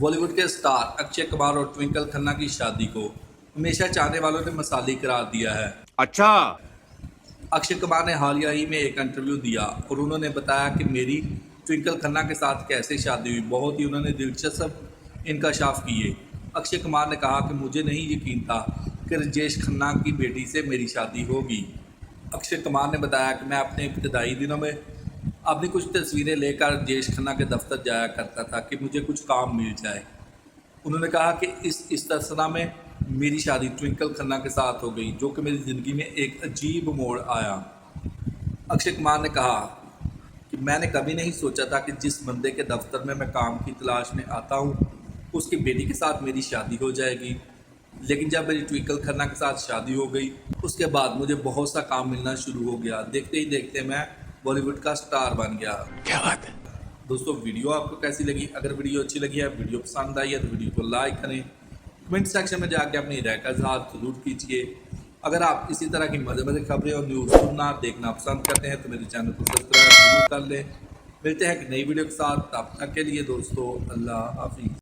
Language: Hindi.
बॉलीवुड के स्टार अक्षय कुमार और ट्विंकल खन्ना की शादी को हमेशा चाहने वालों ने मसाली करार दिया है। अच्छा। अक्षय कुमार ने हालिया ही में एक इंटरव्यू दिया और उन्होंने बताया कि मेरी ट्विंकल खन्ना के साथ कैसे शादी हुई। बहुत ही उन्होंने दिलचस्प इंकशाफ किए। अक्षय कुमार ने कहा कि मुझे नहीं यकीन था कि राजेश खन्ना की बेटी से मेरी शादी होगी। अक्षय कुमार ने बताया कि मैं अपने इब्तदाई दिनों में अपनी कुछ तस्वीरें लेकर राजेश खन्ना के दफ्तर जाया करता था कि मुझे कुछ काम मिल जाए। उन्होंने कहा कि इस तरह में मेरी शादी ट्विंकल खन्ना के साथ हो गई, जो कि मेरी ज़िंदगी में एक अजीब मोड़ आया। अक्षय कुमार ने कहा कि मैंने कभी नहीं सोचा था कि जिस बंदे के दफ्तर में मैं काम की तलाश में आता हूँ उसकी बेटी के साथ मेरी शादी हो जाएगी। लेकिन जब मेरी ट्विंकल खन्ना के साथ शादी हो गई उसके बाद मुझे बहुत सा काम मिलना शुरू हो गया। देखते ही देखते मैं बॉलीवुड का स्टार बन गया। क्या बात है। दोस्तों, वीडियो आपको कैसी लगी? अगर वीडियो अच्छी लगी है, वीडियो पसंद आई है तो वीडियो को लाइक करें। कमेंट सेक्शन में जाके अपनी राय का इजहार जरूर कीजिए। अगर आप इसी तरह की मज़े खबरें और न्यूज़ सुनना देखना पसंद करते हैं तो मेरे चैनल को सब्सक्राइब जरूर कर लें। मिलते हैं एक नई वीडियो के साथ, तब तक के लिए दोस्तों अल्लाह हाफिज़।